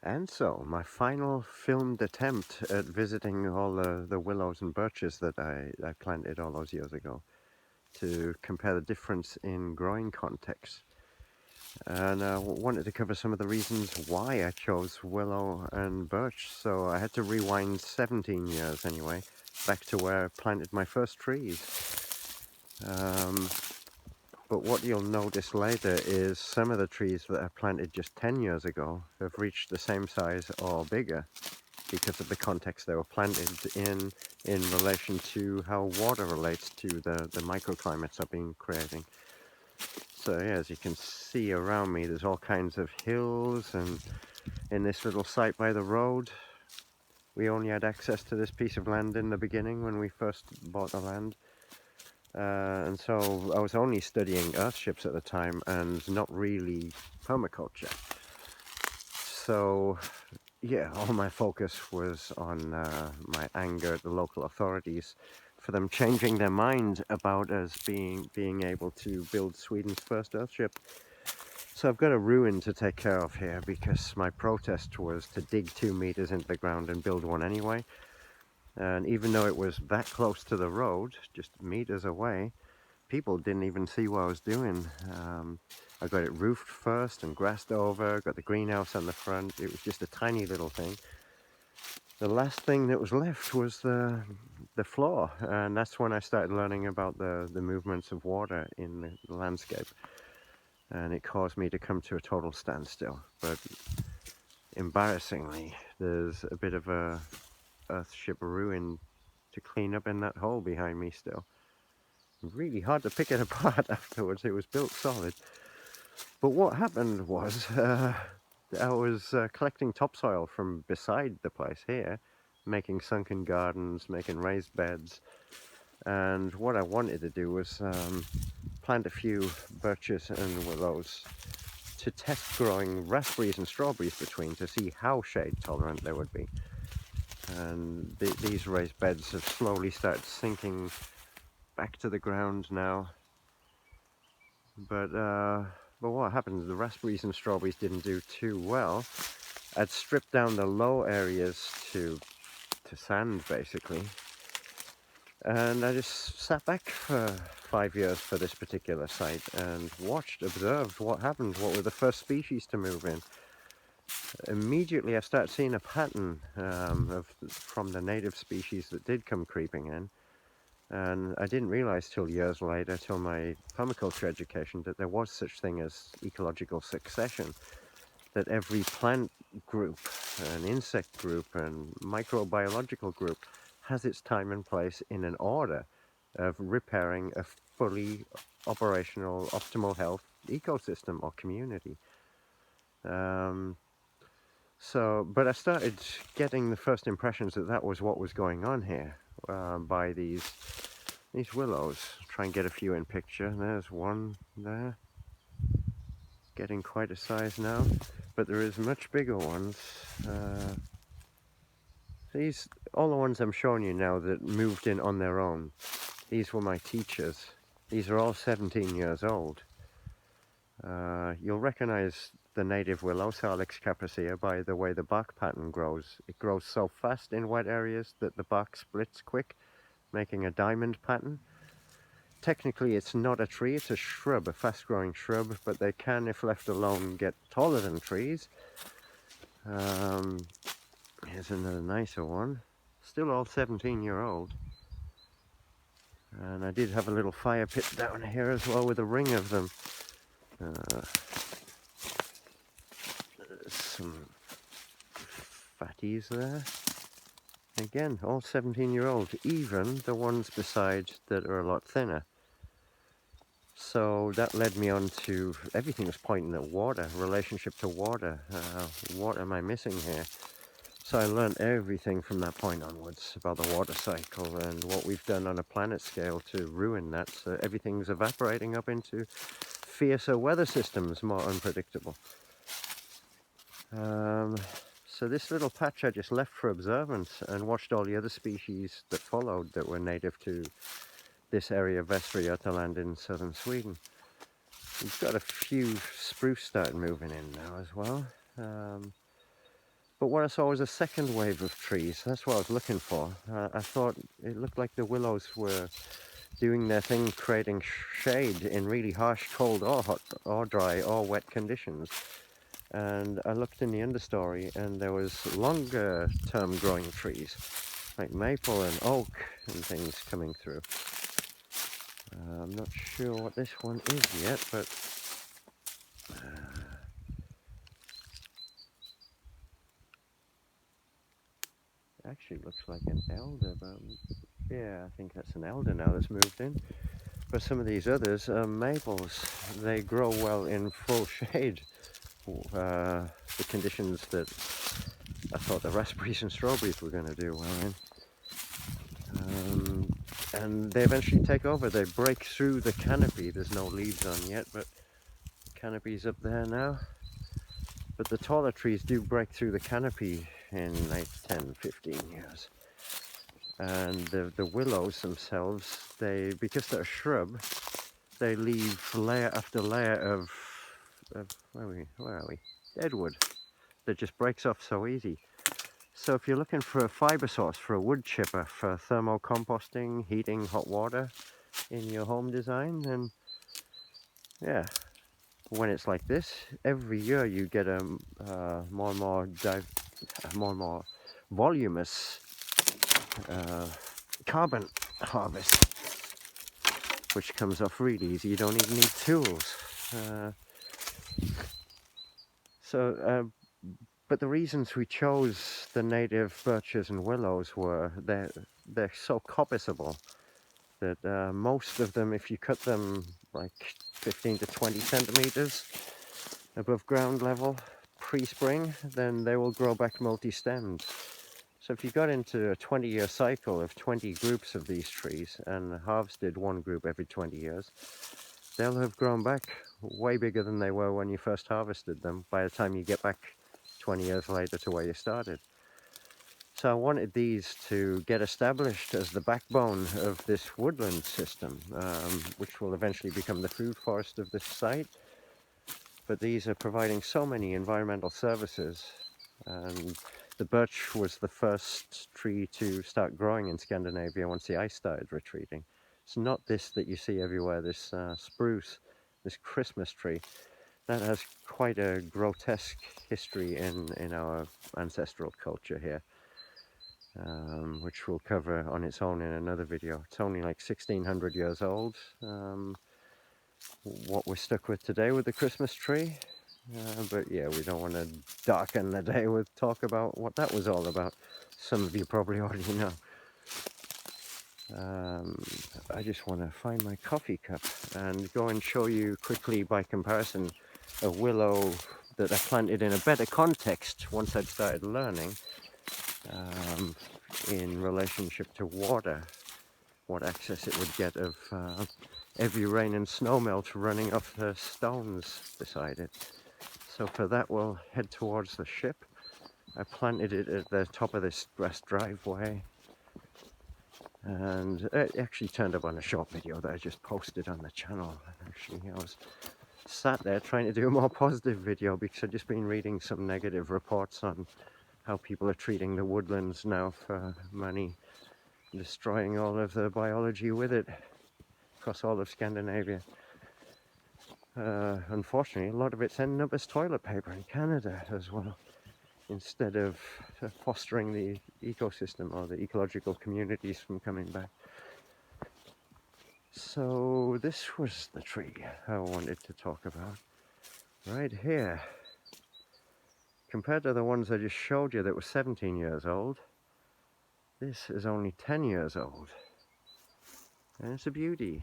And so, my final filmed attempt at visiting all the willows and birches that I planted all those years ago to compare the difference in growing context. And I wanted to cover some of the reasons why I chose willow and birch. So I had to rewind 17 years anyway, back to where I planted my first trees. But what you'll notice later is some of the trees that I planted just 10 years ago have reached the same size or bigger because of the context they were planted in relation to how water relates to the microclimates I've been creating. So yeah, as you can see around me, there's all kinds of hills, and in this little site by the road, we only had access to this piece of land in the beginning when we first bought the land. And so I was only studying earthships at the time and not really permaculture. So yeah, all my focus was on my anger at the local authorities for them changing their mind about us being able to build Sweden's first earthship. So I've got a ruin to take care of here because my protest was to dig 2 meters into the ground and build one anyway. And even though it was that close to the road, just meters away, people didn't even see what I was doing. I got it roofed first and grassed over, got the greenhouse on the front. It was just a tiny little thing. The last thing that was left was the floor, and that's when I started learning about the movements of water in the landscape. And it caused me to come to a total standstill. But embarrassingly, there's a bit of a earthship ruin to clean up in that hole behind me still. Really hard to pick it apart afterwards. It was built solid. But what happened was I was collecting topsoil from beside the place here, making sunken gardens, making raised beds. And what I wanted to do was plant a few birches and willows to test growing raspberries and strawberries between to see how shade tolerant they would be. And these raised beds have slowly started sinking back to the ground now. But what happened is the raspberries and strawberries didn't do too well. I'd stripped down the low areas to sand basically, and I just sat back for 5 years for this particular site and observed what happened, what were the first species to move in. Immediately I started seeing a pattern from the native species that did come creeping in. And I didn't realize till years later, till my permaculture education, that there was such thing as ecological succession, that every plant group, an insect group, and microbiological group has its time and place in an order of repairing a fully operational, optimal health ecosystem or community. But I started getting the first impressions that that was what was going on here by these willows. Try and get a few in picture. There's one there, getting quite a size now, but there is much bigger ones. All the ones I'm showing you now that moved in on their own, these were my teachers. These are all 17 years old. You'll recognize the native willow, Salix Capricea, by the way the bark pattern grows. It grows so fast in wet areas that the bark splits quick, making a diamond pattern. Technically it's not a tree, it's a shrub, a fast-growing shrub, but they can, if left alone, get taller than trees. Here's another nicer one, still all 17-year-old. And I did have a little fire pit down here as well with a ring of them. Some fatties there. Again, all 17-year-old, even the ones beside that are a lot thinner. So that led me on to, everything was pointing at water, relationship to water. What am I missing here? So I learned everything from that point onwards about the water cycle and what we've done on a planet scale to ruin that. So everything's evaporating up into fiercer weather systems, more unpredictable. So this little patch I just left for observance and watched all the other species that followed that were native to this area of Västra Götaland in southern Sweden. We've got a few spruce starting moving in now as well. But what I saw was a second wave of trees. That's what I was looking for. I thought it looked like the willows were doing their thing, creating shade in really harsh, cold or hot or dry or wet conditions. And I looked in the understory and there was longer term growing trees like maple and oak and things coming through. I'm not sure what this one is yet, but actually looks like an elder, but yeah, I think that's an elder now that's moved in. But some of these others are maples. They grow well in full shade. The conditions that I thought the raspberries and strawberries were going to do well in. And they eventually take over. They break through the canopy. There's no leaves on yet, but the canopy's up there now. But the taller trees do break through the canopy in like 10, 15 years. And the willows themselves, because they're a shrub, they leave layer after layer of where are we? Deadwood that just breaks off so easy. So if you're looking for a fiber source for a wood chipper for thermo-composting, heating hot water in your home design, then yeah, when it's like this, every year you get a more and more voluminous carbon harvest, which comes off really easy. You don't even need tools. But the reasons we chose the native birches and willows were they're so coppiceable that most of them, if you cut them like 15 to 20 centimeters above ground level pre-spring, then they will grow back multi-stemmed. So if you got into a 20-year cycle of 20 groups of these trees and harvested one group every 20 years, they'll have grown back way bigger than they were when you first harvested them by the time you get back 20 years later to where you started. So I wanted these to get established as the backbone of this woodland system, which will eventually become the food forest of this site. But these are providing so many environmental services, and the birch was the first tree to start growing in Scandinavia once the ice started retreating. It's not this that you see everywhere, this spruce, this Christmas tree. That has quite a grotesque history in our ancestral culture here, which we'll cover on its own in another video. It's only like 1600 years old, what we're stuck with today with the Christmas tree. But yeah, we don't want to darken the day with talk about what that was all about. Some of you probably already know. I just want to find my coffee cup and go and show you quickly by comparison a willow that I planted in a better context once I'd started learning in relationship to water, what access it would get of heavy rain and snow melt running off the stones beside it. So for that we'll head towards the ship. I planted it at the top of this grass driveway, and it actually turned up on a short video that I just posted on the channel. Actually, I was sat there trying to do a more positive video because I've just been reading some negative reports on how people are treating the woodlands now for money, destroying all of the biology with it across all of Scandinavia. Unfortunately, a lot of it's ending up as toilet paper in Canada as well, instead of fostering the ecosystem or the ecological communities from coming back. So this was the tree I wanted to talk about right here. Compared to the ones I just showed you that were 17 years old, this is only 10 years old, and it's a beauty.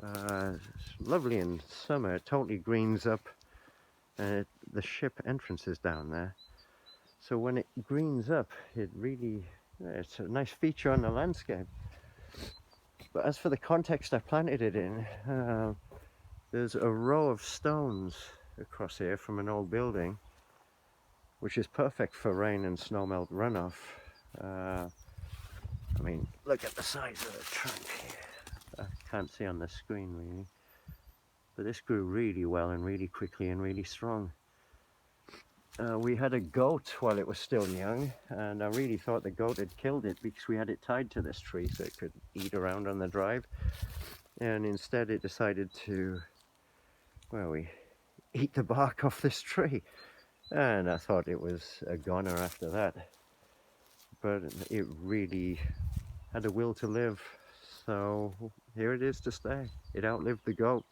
It's lovely in summer. It totally greens up, and the ship entrance is down there. So when it greens up, it's a nice feature on the landscape. But as for the context I planted it in, there's a row of stones across here from an old building, which is perfect for rain and snowmelt runoff. I mean, look at the size of the trunk here. I can't see on the screen really, but this grew really well and really quickly and really strong. We had a goat while it was still young, and I really thought the goat had killed it because we had it tied to this tree so it could eat around on the drive. And instead it decided to, well, we eat the bark off this tree. And I thought it was a goner after that. But it really had a will to live. So here it is to stay. It outlived the goat.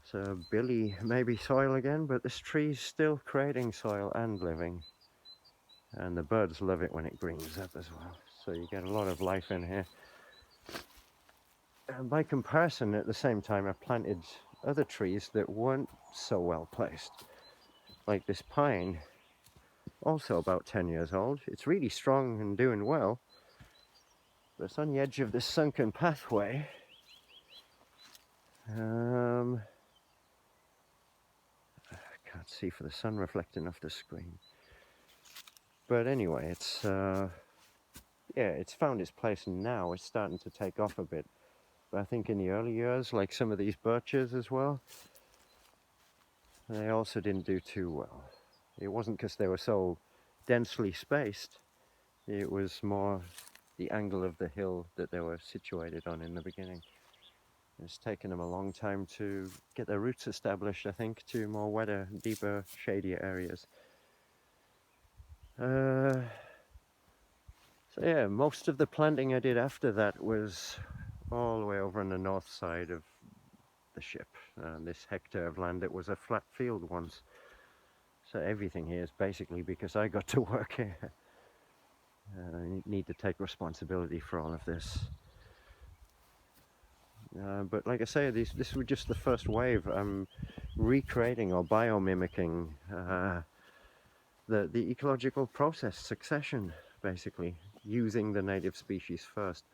So Billy may be soil again, but this tree's still creating soil and living. And the birds love it when it greens up as well. So you get a lot of life in here. And by comparison, at the same time, I planted other trees that weren't so well placed. Like this pine, also about 10 years old. It's really strong and doing well, but it's on the edge of this sunken pathway. I can't see for the sun reflecting off the screen. But anyway, it's it's found its place, and now it's starting to take off a bit. But I think in the early years, like some of these birches as well, they also didn't do too well. It wasn't because they were so densely spaced, it was more the angle of the hill that they were situated on in the beginning. It's taken them a long time to get their roots established, I think, to more wetter, deeper, shadier areas. So yeah, most of the planting I did after that was all the way over on the north side of the ship. This hectare of land, it was a flat field once. So everything here is basically because I got to work here. I need to take responsibility for all of this. But like I say, this was just the first wave. I'm recreating or biomimicking the ecological process, succession, basically, using the native species first.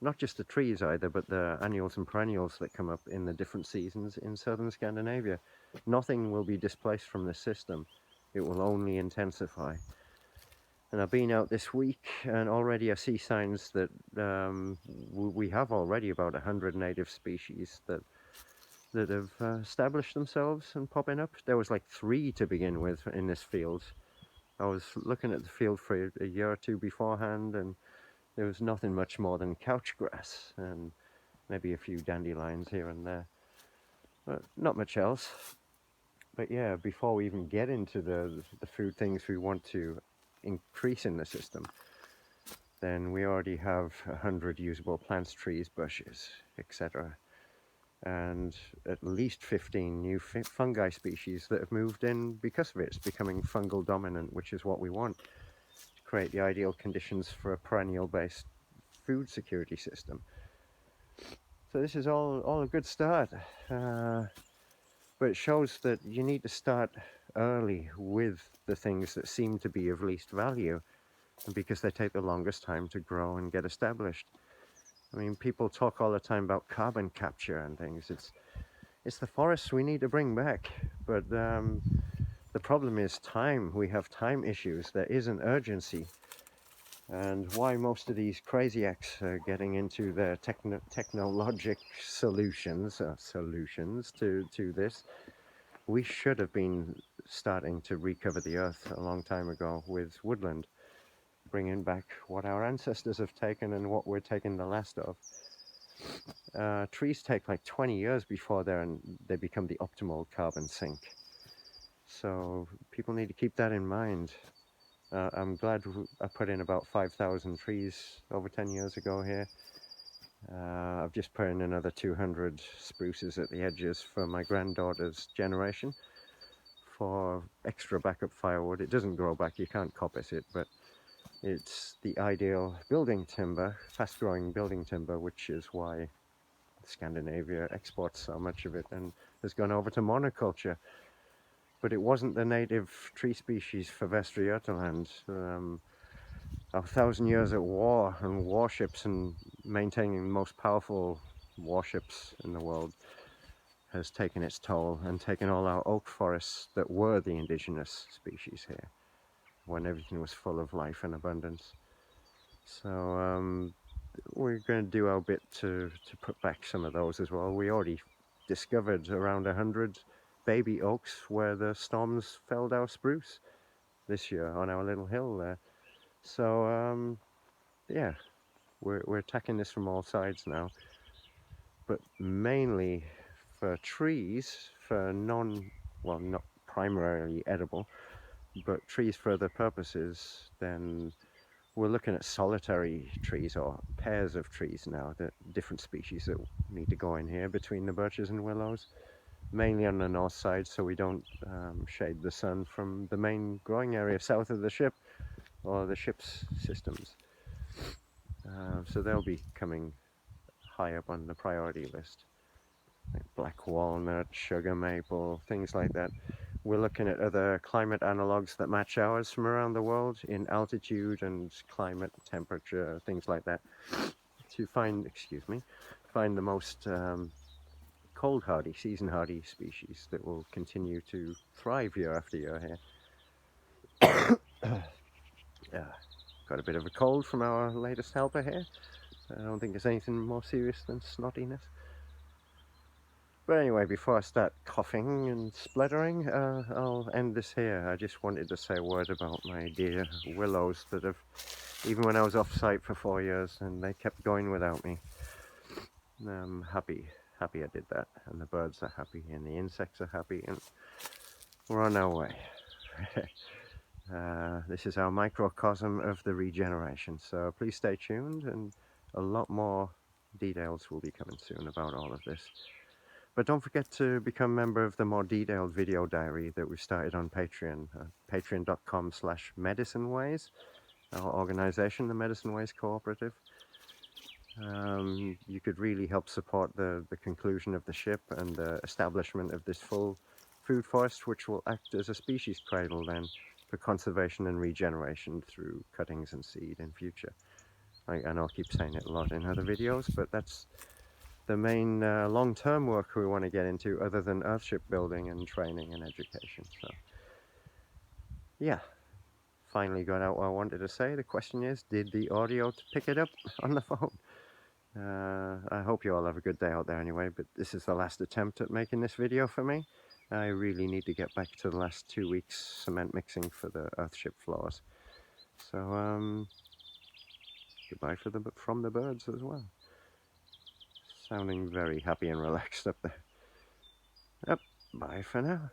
Not just the trees either, but the annuals and perennials that come up in the different seasons in southern Scandinavia. Nothing will be displaced from this system. It will only intensify. And I've been out this week, and already I see signs that we have already about 100 native species that have established themselves and popping up. There was like 3 to begin with in this field. I was looking at the field for a year or 2 beforehand, and there was nothing much more than couch grass and maybe a few dandelions here and there, but not much else. But yeah, before we even get into the food things we want to increase in the system, then we already have 100 usable plants, trees, bushes, etc. And at least 15 new fungi species that have moved in because of it. It's becoming fungal dominant, which is what we want, to create the ideal conditions for a perennial-based food security system. So this is all a good start. But it shows that you need to start early with the things that seem to be of least value, because they take the longest time to grow and get established. I mean, people talk all the time about carbon capture and things. It's the forests we need to bring back, but the problem is time. We have time issues. There is an urgency. And why most of these craziacs are getting into their technologic solutions to this. We should have been starting to recover the earth a long time ago with woodland, bringing back what our ancestors have taken and what we're taking the last of. Trees take like 20 years before they become the optimal carbon sink. So people need to keep that in mind. I'm glad I put in about 5,000 trees over 10 years ago here. I've just put in another 200 spruces at the edges for my granddaughter's generation for extra backup firewood. It doesn't grow back, you can't coppice it, but it's the ideal building timber, fast-growing building timber, which is why Scandinavia exports so much of it and has gone over to monoculture. But it wasn't the native tree species for Västra 1,000 years at war and warships and maintaining the most powerful warships in the world has taken its toll and taken all our oak forests that were the indigenous species here when everything was full of life and abundance. So we're going to do our bit to put back some of those as well. We already discovered around 100 baby oaks where the storms felled our spruce this year on our little hill there. So yeah, we're attacking this from all sides now, but mainly for trees, for well, not primarily edible, but trees for other purposes. Then we're looking at solitary trees or pairs of trees now, the different species that need to go in here between the birches and willows, mainly on the north side, so we don't shade the sun from the main growing area south of the ship or the ship's systems. So they'll be coming high up on the priority list, like black walnut, sugar maple, things like that. We're looking at other climate analogues that match ours from around the world in altitude and climate, temperature, things like that, to find, find the most cold hardy, season hardy species that will continue to thrive year after year here. Got a bit of a cold from our latest helper here. I don't think there's anything more serious than snottiness. But anyway, before I start coughing and spluttering, I'll end this here. I just wanted to say a word about my dear willows that have, even when I was off site for 4 years, and they kept going without me. I'm happy I did that, and the birds are happy, and the insects are happy, and we're on our way. This is our microcosm of the regeneration, so please stay tuned, and a lot more details will be coming soon about all of this. But don't forget to become a member of the more detailed video diary that we've started on Patreon, patreon.com/medicineways, our organization, the Medicine Ways Cooperative. You could really help support the conclusion of the ship and the establishment of this full food forest, which will act as a species cradle then for conservation and regeneration through cuttings and seed in future. I know I'll keep saying it a lot in other videos, but that's the main long-term work we want to get into, other than earthship building and training and education. So yeah, finally got out what I wanted to say. The question is, did the audio pick it up on the phone? I hope you all have a good day out there anyway, but this is the last attempt at making this video for me. I really need to get back to the last 2 weeks cement mixing for the earthship floors. So goodbye from the birds as well. Sounding very happy and relaxed up there. Yep, bye for now.